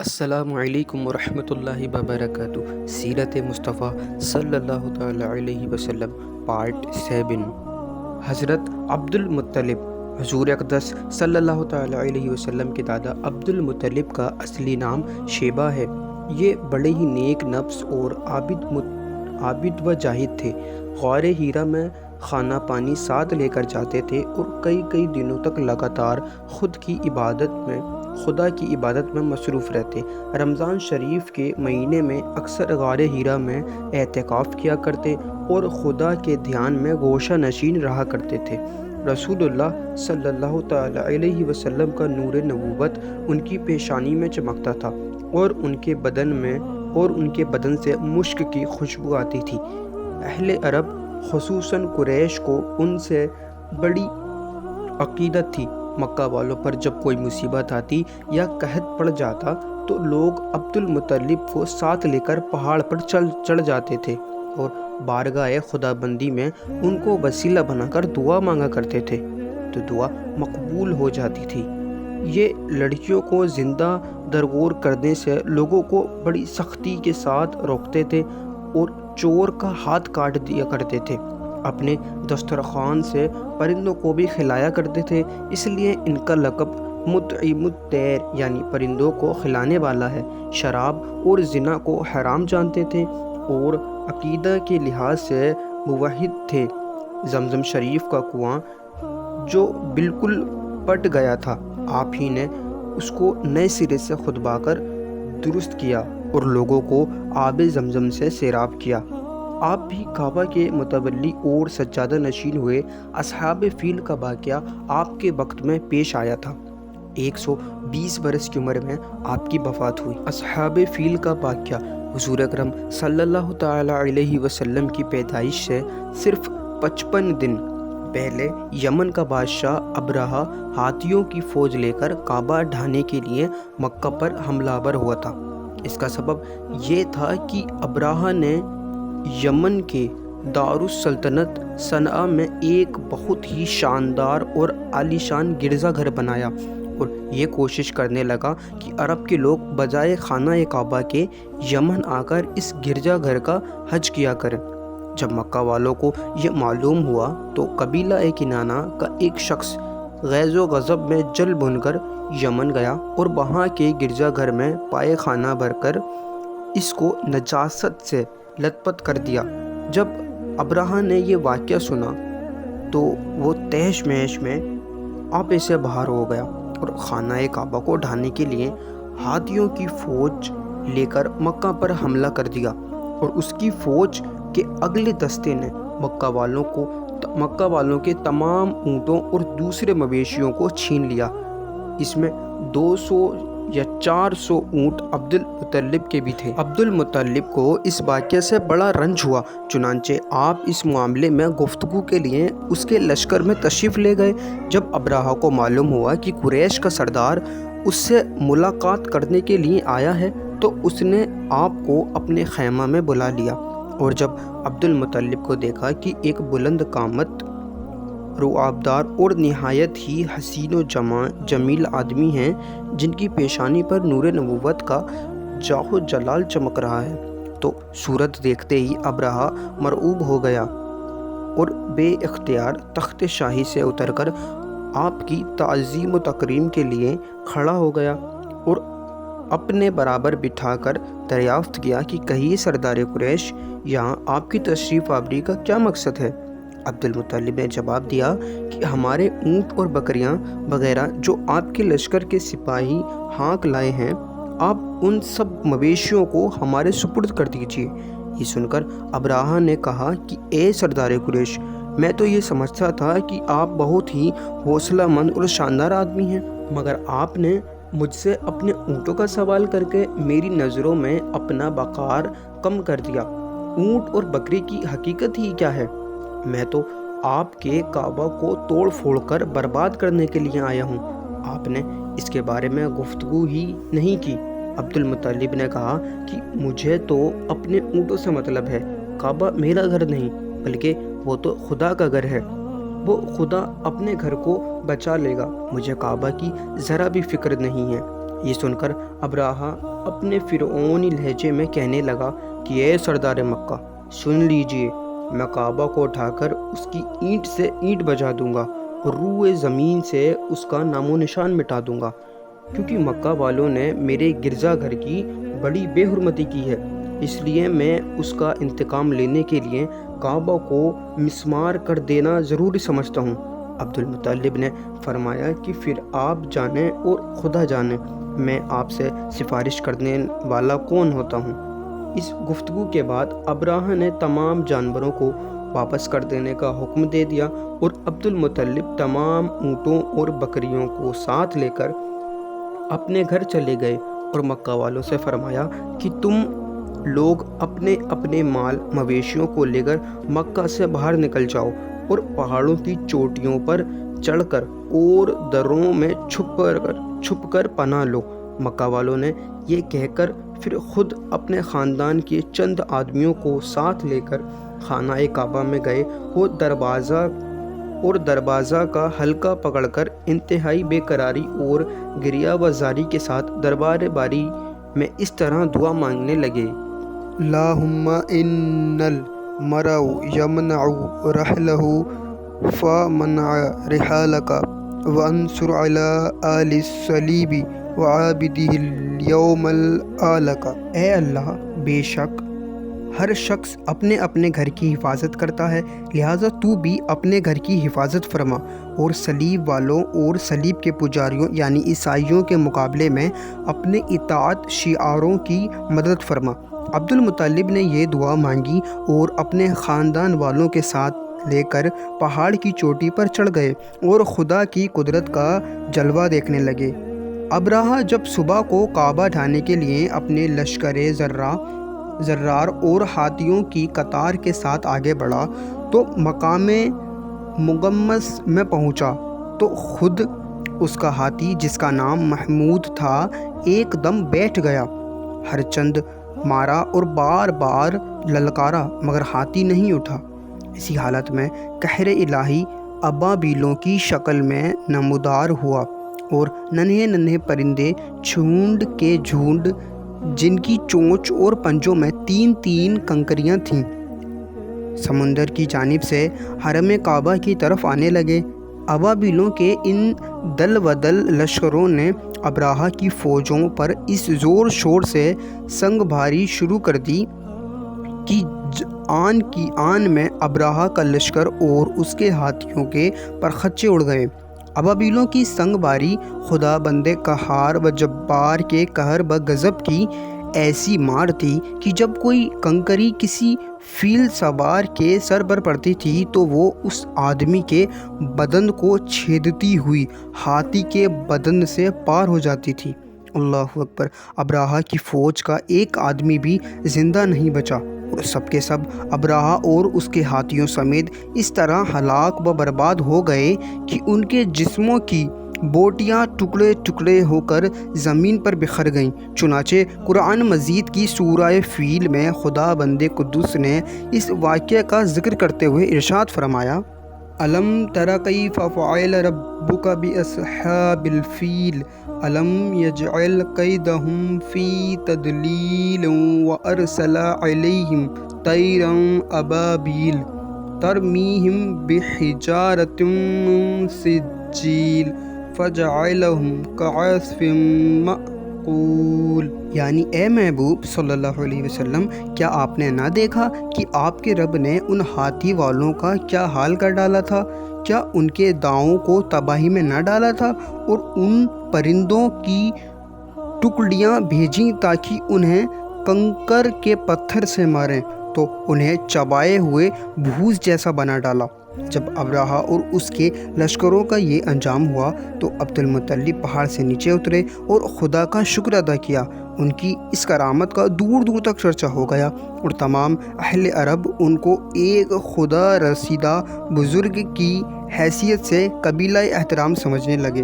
السلام علیکم ورحمۃ اللہ وبرکاتہ۔ سیرت مصطفیٰ صلی اللہ تعالیٰ علیہ وسلم پارٹ 7۔ حضرت عبد المطلب حضور اقدس صلی اللہ تعالیٰ علیہ وسلم کے دادا عبد المطلب کا اصلی نام شیبہ ہے۔ یہ بڑے ہی نیک نفس اور عابد و زاہد تھے۔ غار ہیرا میں کھانا پانی ساتھ لے کر جاتے تھے اور کئی دنوں تک لگاتار خدا کی عبادت میں مصروف رہتے۔ رمضان شریف کے مہینے میں اکثر غار ہیرا میں اعتکاف کیا کرتے اور خدا کے دھیان میں گوشہ نشین رہا کرتے تھے۔ رسول اللہ صلی اللہ تعالیٰ علیہ وسلم کا نور نبوت ان کی پیشانی میں چمکتا تھا اور ان کے بدن سے مشک کی خوشبو آتی تھی۔ اہل عرب خصوصاً قریش کو ان سے بڑی عقیدت تھی۔ مکہ والوں پر جب کوئی مصیبت آتی یا قحط پڑ جاتا تو لوگ عبد المطلب کو ساتھ لے کر پہاڑ پر چڑھ جاتے تھے اور بارگاہ خدا بندی میں ان کو وسیلہ بنا کر دعا مانگا کرتے تھے تو دعا مقبول ہو جاتی تھی۔ یہ لڑکیوں کو زندہ درگور کرنے سے لوگوں کو بڑی سختی کے ساتھ روکتے تھے اور چور کا ہاتھ کاٹ دیا کرتے تھے۔ اپنے دسترخوان سے پرندوں کو بھی کھلایا کرتے تھے، اس لیے ان کا لقب مطعم الطیر یعنی پرندوں کو کھلانے والا ہے۔ شراب اور زنا کو حرام جانتے تھے اور عقیدہ کے لحاظ سے موحد تھے۔ زمزم شریف کا کنواں جو بالکل پٹ گیا تھا، آپ ہی نے اس کو نئے سرے سے کھدوا کر درست کیا اور لوگوں کو آب زمزم سے سیراب کیا۔ آپ بھی کعبہ کے متولی اور سجادہ نشین ہوئے۔ اصحاب فیل کا واقعہ آپ کے وقت میں پیش آیا تھا۔ 120 برس کی عمر میں آپ کی وفات ہوئی۔ اصحاب فیل کا واقعہ حضور اکرم صلی اللہ تعالیٰ علیہ وسلم کی پیدائش سے صرف 55 دن پہلے یمن کا بادشاہ ابرہہ ہاتھیوں کی فوج لے کر کعبہ ڈھانے کے لیے مکہ پر حملہ آور ہوا تھا۔ اس کا سبب یہ تھا کہ ابرہہ نے یمن کے دارالسلطنت صنعا میں ایک بہت ہی شاندار اور عالیشان گرجا گھر بنایا اور یہ کوشش کرنے لگا کہ عرب کے لوگ بجائے خانہ کعبہ کے یمن آ کر اس گرجا گھر کا حج کیا کریں۔ جب مکہ والوں کو یہ معلوم ہوا تو قبیلہ کنانہ کا ایک شخص غیظ و غضب میں جل بھن کر یمن گیا اور وہاں کے گرجا گھر میں پائے خانہ بھر کر اس کو نجاست سے لت پت کر دیا۔ جب ابرہہ نے یہ واقعہ سنا تو وہ تہش مہش میں آپے سے باہر ہو گیا اور خانہ کعبہ کو ڈھانے کے لیے ہاتھیوں کی فوج لے کر مکہ پر حملہ کر دیا اور اس کی فوج کے اگلے دستے نے مکہ والوں کے تمام اونٹوں اور دوسرے مویشیوں کو چھین لیا۔ اس میں 200 یا 400 اونٹ عبد المطلب کے بھی تھے۔ عبد المطلب کو اس واقعے سے بڑا رنج ہوا، چنانچہ آپ اس معاملے میں گفتگو کے لیے اس کے لشکر میں تشریف لے گئے۔ جب ابرہہ کو معلوم ہوا کہ قریش کا سردار اس سے ملاقات کرنے کے لیے آیا ہے تو اس نے آپ کو اپنے خیمہ میں بلا لیا اور جب عبد المطلب کو دیکھا کہ ایک بلند قامت، رعابدار اور نہایت ہی حسین و جمیل آدمی ہیں جن کی پیشانی پر نور نبوت کا جاہ و جلال چمک رہا ہے، تو صورت دیکھتے ہی ابرہہ مرعوب ہو گیا اور بے اختیار تخت شاہی سے اتر کر آپ کی تعظیم و تکریم کے لیے کھڑا ہو گیا اور اپنے برابر بٹھا کر دریافت کیا کہ کہیے سردار قریش، یہاں آپ کی تشریف آوری کا کیا مقصد ہے؟ عبد المطلب نے جواب دیا کہ ہمارے اونٹ اور بکریاں وغیرہ جو آپ کے لشکر کے سپاہی ہانک لائے ہیں، آپ ان سب مویشیوں کو ہمارے سپرد کر دیجیے۔ یہ سن کر ابرہہ نے کہا کہ اے سردار قریش، میں تو یہ سمجھتا تھا کہ آپ بہت ہی حوصلہ مند اور شاندار آدمی ہیں، مگر آپ نے مجھ سے اپنے اونٹوں کا سوال کر کے میری نظروں میں اپنا وقار کم کر دیا۔ اونٹ اور بکری کی حقیقت ہی کیا ہے؟ میں تو آپ کے کعبہ کو توڑ پھوڑ کر برباد کرنے کے لیے آیا ہوں، آپ نے اس کے بارے میں گفتگو ہی نہیں کی۔ عبد المطلب نے کہا کہ مجھے تو اپنے اونٹوں سے مطلب ہے، کعبہ میرا گھر نہیں بلکہ وہ تو خدا کا گھر ہے، وہ خدا اپنے گھر کو بچا لے گا، مجھے کعبہ کی ذرا بھی فکر نہیں ہے۔ یہ سن کر ابراہہ اپنے فرعونی لہجے میں کہنے لگا کہ اے سردار مکہ، سن لیجئے، میں کعبہ کو اٹھا کر اس کی اینٹ سے اینٹ بجا دوں گا اور روئے زمین سے اس کا نام و نشان مٹا دوں گا، کیونکہ مکہ والوں نے میرے گرجا گھر کی بڑی بے حرمتی کی ہے، اس لیے میں اس کا انتقام لینے کے لیے کعبہ کو مسمار کر دینا ضروری سمجھتا ہوں۔ عبد المطلب نے فرمایا کہ پھر آپ جانیں اور خدا جانے، میں آپ سے سفارش کرنے والا کون ہوتا ہوں۔ اس گفتگو کے بعد ابراہہ نے تمام جانوروں کو واپس کر دینے کا حکم دے دیا اور عبد المطلب تمام اونٹوں اور بکریوں کو ساتھ لے کر اپنے گھر چلے گئے اور مکہ والوں سے فرمایا کہ تم لوگ اپنے اپنے مال مویشیوں کو لے کر مکہ سے باہر نکل جاؤ اور پہاڑوں کی چوٹیوں پر چڑھ کر اور دروں میں چھپ کر پناہ لو۔ مکہ والوں نے یہ کہہ کر پھر خود اپنے خاندان کے چند آدمیوں کو ساتھ لے کر خانہ کعبہ میں گئے اور دروازہ کا حلقہ پکڑ کر انتہائی بے قراری اور گریہ و زاری کے ساتھ دربار باری میں اس طرح دعا مانگنے لگے: اللہم ان المرء یمنع رحلہ فمنع رحالک وانصر علی آل الصلیب وعابدہ اليوم الآلک۔ اے اللہ، بے شک ہر شخص اپنے اپنے گھر کی حفاظت کرتا ہے، لہٰذا تو بھی اپنے گھر کی حفاظت فرما اور صلیب والوں اور صلیب کے پجاریوں یعنی عیسائیوں کے مقابلے میں اپنے اطاعت شعاروں کی مدد فرما۔ عبد المطلب نے یہ دعا مانگی اور اپنے خاندان والوں کے ساتھ لے کر پہاڑ کی چوٹی پر چڑھ گئے اور خدا کی قدرت کا جلوہ دیکھنے لگے۔ ابراہہ جب صبح کو کعبہ ڈھانے کے لیے اپنے لشکر زرار اور ہاتھیوں کی قطار کے ساتھ آگے بڑھا تو مقام مغمس میں پہنچا تو خود اس کا ہاتھی، جس کا نام محمود تھا، ایک دم بیٹھ گیا۔ ہر چند مارا اور بار بار للکارا مگر ہاتھی نہیں اٹھا۔ اسی حالت میں قہر الہی ابابیلوں کی شکل میں نمودار ہوا اور ننھے ننھے پرندے جھنڈ کے جھنڈ، جن کی چونچ اور پنجوں میں 3 کنکریاں تھیں، سمندر کی جانب سے حرم کعبہ کی طرف آنے لگے۔ ابابیلوں کے ان دل بدل لشکروں نے ابراہہ کی فوجوں پر اس زور شور سے سنگ بھاری شروع کر دی کہ آن کی آن میں ابراہہ کا لشکر اور اس کے ہاتھیوں کے پرخچے اڑ گئے۔ ابابیلوں کی سنگ باری خدا بند قہار و جبار کے قہر و غضب کی ایسی مار تھی کہ جب کوئی کنکری کسی فیل سوار کے سر پر پڑتی تھی تو وہ اس آدمی کے بدن کو چھیدتی ہوئی ہاتھی کے بدن سے پار ہو جاتی تھی۔ اللہ اکبر! ابراہہ کی فوج کا ایک آدمی بھی زندہ نہیں بچا اور سب کے سب ابراہہ اور اس کے ہاتھیوں سمیت اس طرح ہلاک و برباد ہو گئے کہ ان کے جسموں کی بوٹیاں ٹکڑے ٹکڑے ہو کر زمین پر بکھر گئیں۔ چنانچہ قرآن مجید کی سورہ فیل میں خدا بند قدوس نے اس واقعے کا ذکر کرتے ہوئے ارشاد فرمایا: الم تر کیف فعل ربک باصحاب الفیل الم یجعل کیدہم فی تضلیل وارسل علیہم طیرا ابابیل ترمیہم بحجارۃ من سجیل فجعلہم کعصف مأکول۔ یعنی اے محبوب صلی اللہ علیہ وسلم، کیا آپ نے نہ دیکھا کہ آپ کے رب نے ان ہاتھی والوں کا کیا حال کر ڈالا تھا؟ کیا ان کے داؤں کو تباہی میں نہ ڈالا تھا اور ان پرندوں کی ٹکڑیاں بھیجیں تاکہ انہیں کنکر کے پتھر سے ماریں تو انہیں چبائے ہوئے بھوس جیسا بنا ڈالا۔ جب ابراہہ اور اس کے لشکروں کا یہ انجام ہوا تو عبد المطلب پہاڑ سے نیچے اترے اور خدا کا شکر ادا کیا۔ ان کی اس کرامت کا دور دور تک چرچا ہو گیا اور تمام اہل عرب ان کو ایک خدا رسیدہ بزرگ کی حیثیت سے قابل احترام سمجھنے لگے۔